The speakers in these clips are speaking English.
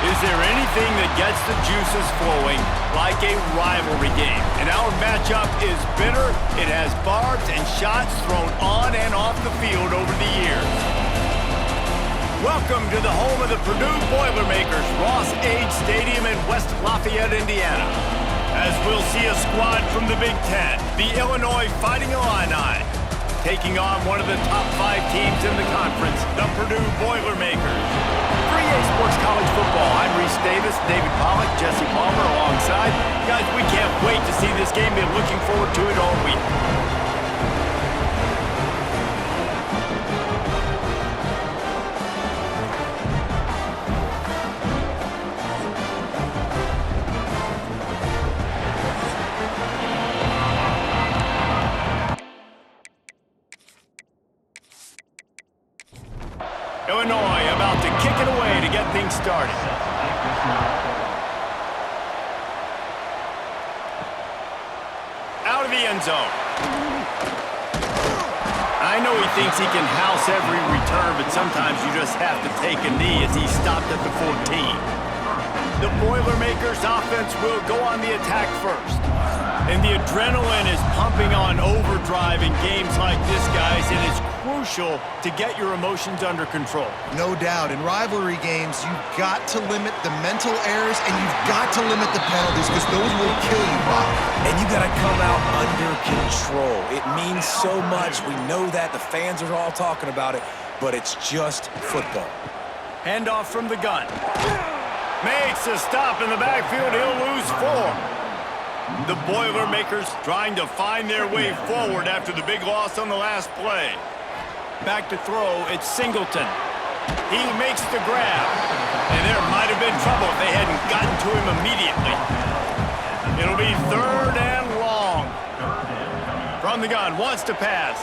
Is there anything that gets the juices flowing like a rivalry game? And our matchup is bitter. It has barbs and shots thrown on and off the field over the years. Welcome to the home of the Purdue Boilermakers, Ross-Age Stadium in West Lafayette, Indiana. As we'll see a squad from the Big Ten, the Illinois Fighting Illini, taking on one of the top 5 teams in the conference, the Purdue Boilermakers. 3A Sports College Football, I'm Reese Davis, David Pollack, Jesse Palmer alongside. Guys, we can't wait to see this game. Been looking forward to it all week. Illinois about to kick it away to get things started. Out of the end zone. I know he thinks he can house every return, but sometimes you just have to take a knee as he stopped at the 14. The Boilermakers offense will go on the attack first. And the adrenaline is pumping on overdrive in games like this, guys, and it's crucial to get your emotions under control. No doubt. In rivalry games, you've got to limit the mental errors and you've got to limit the penalties because those will kill you, Bob. And you got to come out under control. It means so much. We know that. The fans are all talking about it, but it's just football. Handoff from the gun. Makes a stop in the backfield. He'll lose 4. The Boilermakers trying to find their way forward after the big loss on the last play. Back to throw, it's Singleton. He makes the grab. And there might have been trouble if they hadn't gotten to him immediately. It'll be 3rd and long. From the gun, wants to pass.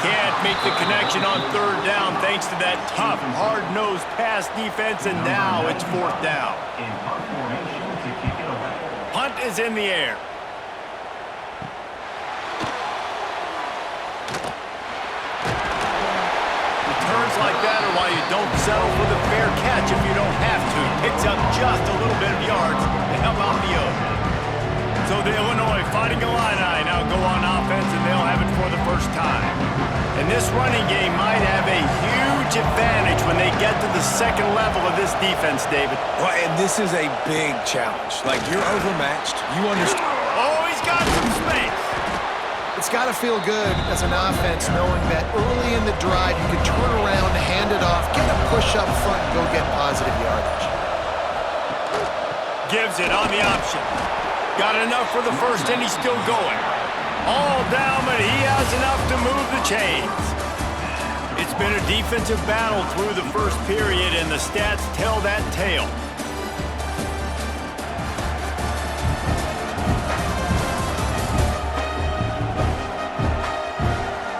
Can't make the connection on 3rd down thanks to that tough, hard-nosed pass defense, and now it's 4th down. Punt is in the air. Returns like that are why you don't settle for the fair catch if you don't have to. Picks up just a little bit of yards to help out the O. So the Illinois Fighting Illini now go on offense, and they'll have it for the first time. And this running game might have a huge advantage when they get to the second level of this defense, David. Well, and this is a big challenge. Like, you're overmatched. You understand. Oh, he's got some space. It's got to feel good as an offense knowing that early in the drive you can turn around, hand it off, get a push up front, and go get positive yardage. Gives it on the option. Got enough for the first, and he's still going. All down, but he has enough to move the chains. It's been a defensive battle through the first period, and the stats tell that tale.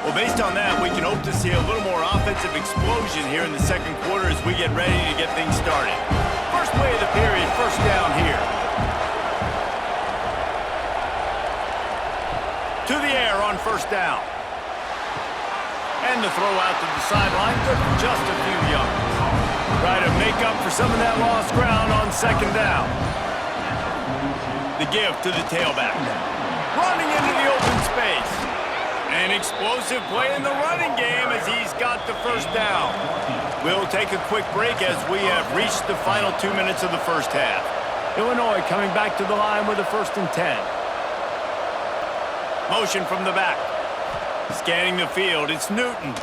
Well, based on that, we can hope to see a little more offensive explosion here in the second quarter as we get ready to get things started. First play of the period, 1st down here. To the air on 1st down. And the throw out to the sideline, good for just a few yards. Try to make up for some of that lost ground on 2nd down. The give to the tailback. Running into the open space. An explosive play in the running game as he's got the 1st down. We'll take a quick break as we have reached the final 2 minutes of the first half. Illinois coming back to the line with a 1st and 10. Motion from the back. Scanning the field, it's Newton.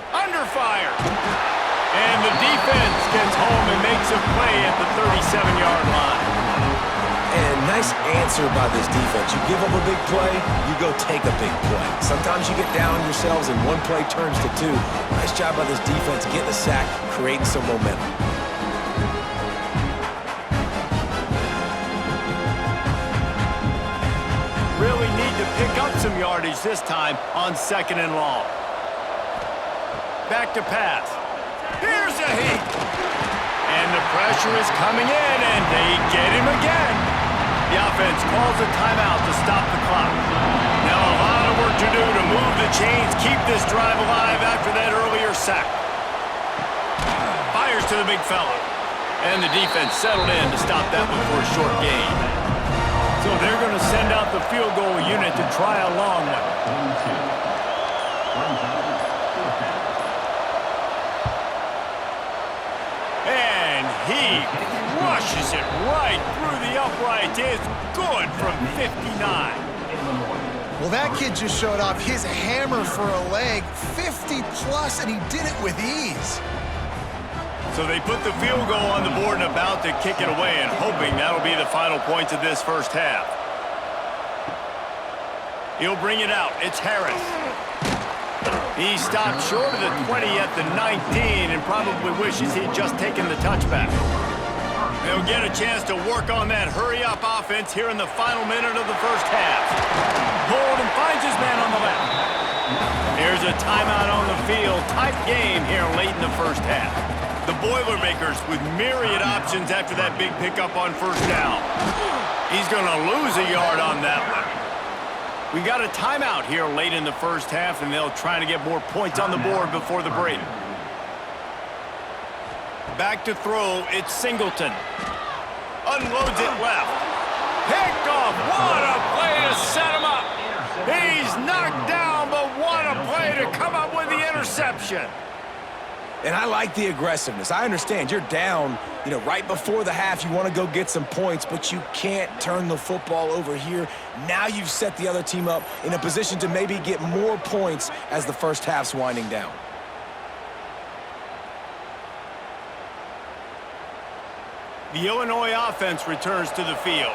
Under fire. And the defense gets home and makes a play at the 37-yard line. And nice answer by this defense. You give up a big play, you go take a big play. Sometimes you get down on yourselves and one play turns to 2. Nice job by this defense getting a sack, creating some momentum. Really need to pick up some yardage this time on 2nd and long. Back to pass. Here's a heat. And the pressure is coming in, and they get him again. The offense calls a timeout to stop the clock. Now a lot of work to do to move the chains, keep this drive alive after that earlier sack. Fires to the big fella. And the defense settled in to stop that one for a short gain. So they're going to send out the field goal unit to try a long one. And he crushes it right through the uprights. It's good from 59. Well, that kid just showed off his hammer for a leg, 50-plus, and he did it with ease. So they put the field goal on the board and about to kick it away, and hoping that'll be the final points of this first half. He'll bring it out. It's Harris. He stopped short of the 20 at the 19 and probably wishes he'd just taken the touchback. They'll get a chance to work on that hurry-up offense here in the final minute of the first half. Holden finds his man on the left. Here's a timeout on the field. Tight game here late in the first half. The Boilermakers with myriad options after that big pickup on first down. He's going to lose a yard on that one. We got a timeout here late in the first half, and they'll try to get more points on the board before the break. Back to throw, it's Singleton. Unloads it left. Picked off. What a play to set him up. He's knocked down, but what a play to come up with the interception. And I like the aggressiveness. I understand you're down, right before the half. You want to go get some points, but you can't turn the football over here. Now you've set the other team up in a position to maybe get more points as the first half's winding down. The Illinois offense returns to the field.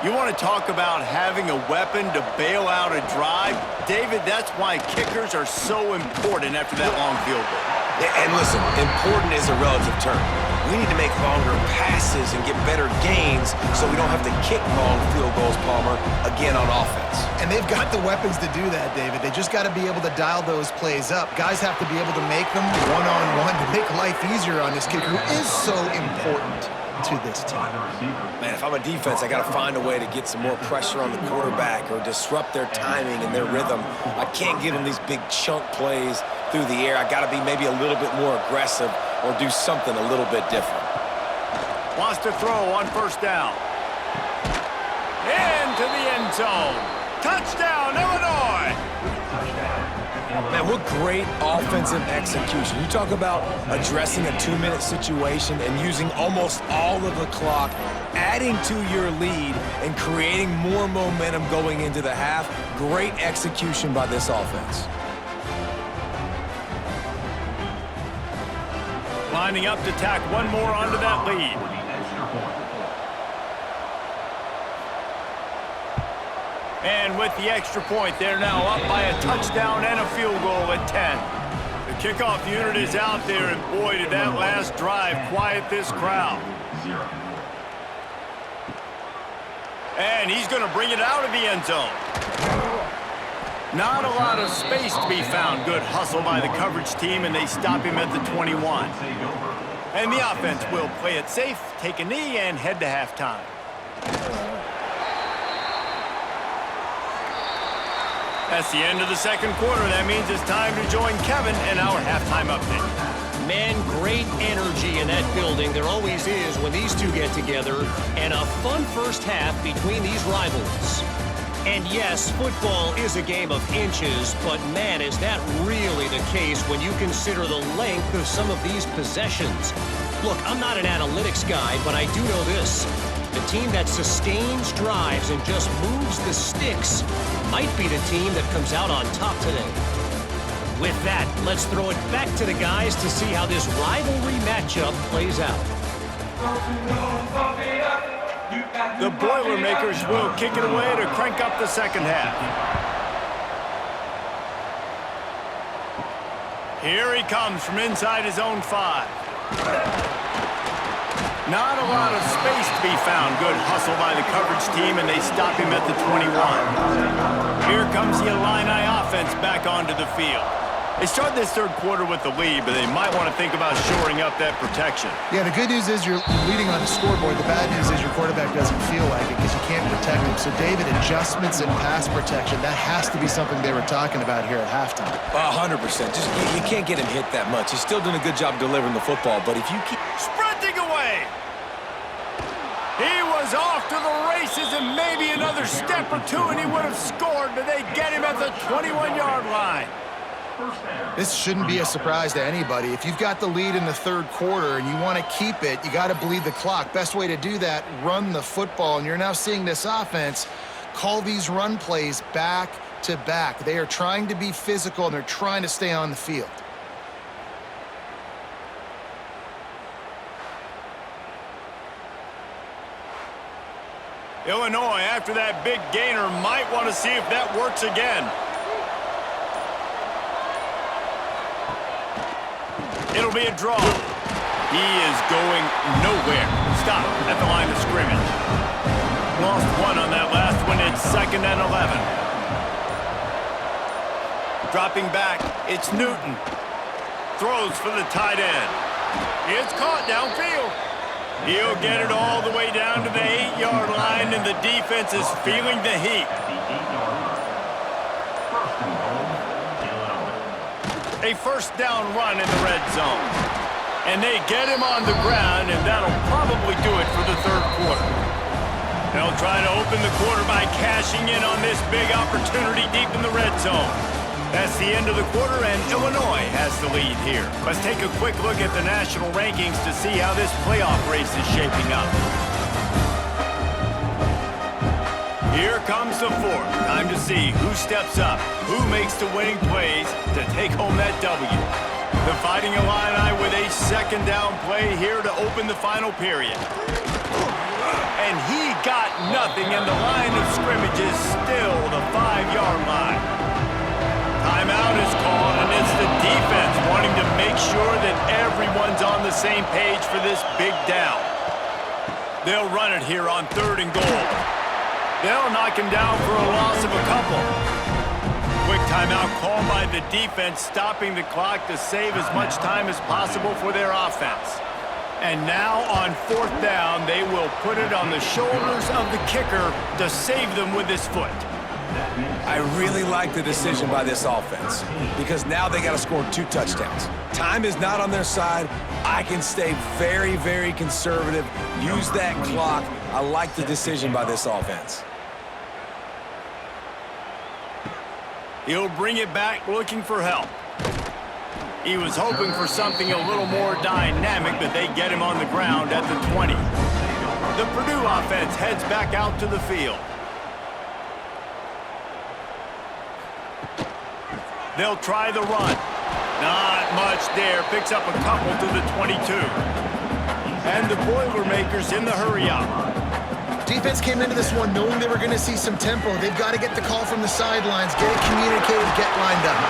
You want to talk about having a weapon to bail out a drive? David, that's why kickers are so important after that long field goal. And listen, important is a relative term. We need to make longer passes and get better gains so we don't have to kick long field goals, Palmer, again on offense. And they've got the weapons to do that, David. They just got to be able to dial those plays up. Guys have to be able to make them one-on-one to make life easier on this kicker who is so important to this team. Man, if I'm a defense, I got to find a way to get some more pressure on the quarterback or disrupt their timing and their rhythm. I can't give them these big chunk plays through the air. I got to be maybe a little bit more aggressive or do something a little bit different. Wants to throw on first down. Into the end zone. Touchdown, Illinois! Man, what great offensive execution. You talk about addressing a 2-minute situation and using almost all of the clock, adding to your lead and creating more momentum going into the half. Great execution by this offense. Lining up to tack one more onto that lead. And with the extra point, they're now up by a touchdown and a field goal at 10. The kickoff unit is out there, and boy, did that last drive quiet this crowd. And he's going to bring it out of the end zone. Not a lot of space to be found. Good hustle by the coverage team, and they stop him at the 21. And the offense will play it safe, take a knee, and head to halftime. That's the end of the second quarter. That means it's time to join Kevin in our halftime update. Man, great energy in that building. There always is when these two get together. And a fun first half between these rivals. And yes, football is a game of inches, but man, is that really the case when you consider the length of some of these possessions. Look, I'm not an analytics guy, but I do know this. The team that sustains drives and just moves the sticks might be the team that comes out on top today. With that, let's throw it back to the guys to see how this rivalry matchup plays out. The Boilermakers will kick it away to crank up the second half. Here he comes from inside his own 5. Not a lot of space to be found. Good hustle by the coverage team, and they stop him at the 21. Here comes the Illini offense back onto the field. They start this third quarter with the lead, but they might want to think about shoring up that protection. Yeah, the good news is you're leading on the scoreboard. The bad news is your quarterback doesn't feel like it because you can't protect him. So, David, adjustments in pass protection, that has to be something they were talking about here at halftime. 100%. You can't get him hit that much. He's still doing a good job delivering the football, but if you keep Sprinting away! He was off to the races and maybe another step or two and he would have scored, but they get him at the 21-yard line. This shouldn't be a surprise to anybody. If you've got the lead in the third quarter and you want to keep it, you got to bleed the clock. Best way to do that, run the football. And you're now seeing this offense call these run plays back to back. They are trying to be physical and they're trying to stay on the field. Illinois, after that big gainer, might want to see if that works again. It'll be a draw. He is going nowhere. Stop at the line of scrimmage. Lost one on that last one. It's 2nd and 11. Dropping back, it's Newton. Throws for the tight end. It's caught downfield. He'll get it all the way down to the 8-yard line, and the defense is feeling the heat. A first down run in the red zone. And they get him on the ground, and that'll probably do it for the third quarter. They'll try to open the quarter by cashing in on this big opportunity deep in the red zone. That's the end of the quarter, and Illinois has the lead here. Let's take a quick look at the national rankings to see how this playoff race is shaping up. Here comes the fourth. Time to see who steps up, who makes the winning plays to take home that W. The Fighting Illini with a second down play here to open the final period. And he got nothing, and the line of scrimmage is still the 5-yard line. Timeout is called, and it's the defense wanting to make sure that everyone's on the same page for this big down. They'll run it here on 3rd and goal. They'll knock him down for a loss of a couple. Quick timeout called by the defense, stopping the clock to save as much time as possible for their offense. And now on 4th down, they will put it on the shoulders of the kicker to save them with his foot. I really like the decision by this offense because now they got to score 2 touchdowns. Time is not on their side. I can stay very, very conservative, use that clock. I like the decision by this offense. He'll bring it back looking for help. He was hoping for something a little more dynamic, but they get him on the ground at the 20. The Purdue offense heads back out to the field. They'll try the run. Not much there. Picks up a couple to the 22. And the Boilermakers in the hurry-up. Defense came into this one knowing they were going to see some tempo. They've got to get the call from the sidelines, get it communicated, get lined up.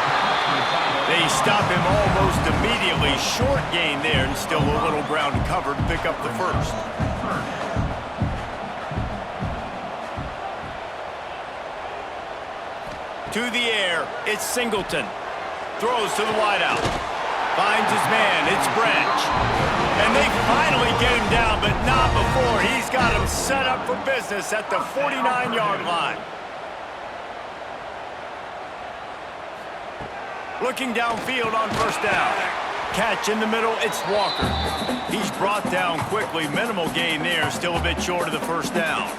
They stop him almost immediately. Short gain there, and still a little ground to cover to pick up the first. To the air, it's Singleton. Throws to the wideout. Finds his man, it's Branch. And they finally get him down, but not before. He's got him set up for business at the 49-yard line. Looking downfield on 1st down. Catch in the middle, it's Walker. He's brought down quickly. Minimal gain there, still a bit short of the 1st down.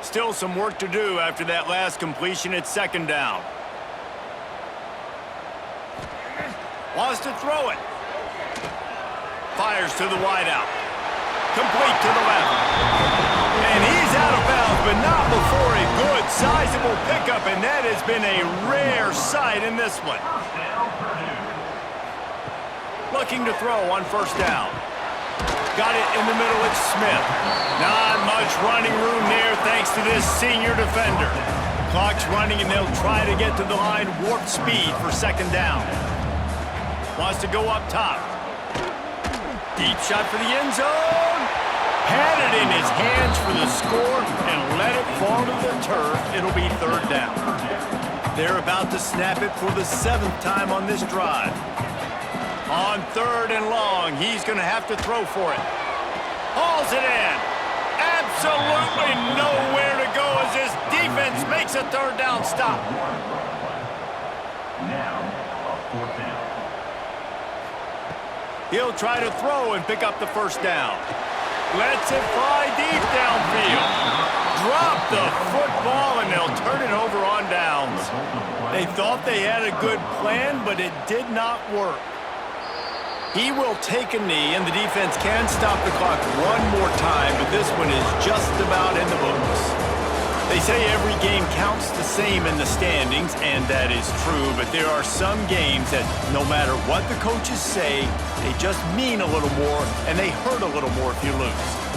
Still some work to do after that last completion at 2nd down. Wants to throw it. Fires to the wideout. Complete to the left. And he's out of bounds, but not before a good, sizable pickup, and that has been a rare sight in this one. Looking to throw on 1st down. Got it in the middle, it's Smith. Not much running room there thanks to this senior defender. Clock's running and they'll try to get to the line warp speed for 2nd down. Wants to go up top. Deep shot for the end zone. Had it in his hands for the score and let it fall to the turf. It'll be 3rd down. They're about to snap it for the 7th time on this drive. On 3rd and long, he's going to have to throw for it. Hauls it in. Absolutely nowhere to go as this defense makes makes a third down stop. Now, a fourth down. He'll try to throw and pick up the first down. Lets it fly deep downfield. Drop the football, and they'll turn it over on downs. They thought they had a good plan, but it did not work. He will take a knee, and the defense can stop the clock one more time, but this one is just about in the books. They say every game counts the same in the standings, and that is true, but there are some games that no matter what the coaches say, they just mean a little more, and they hurt a little more if you lose.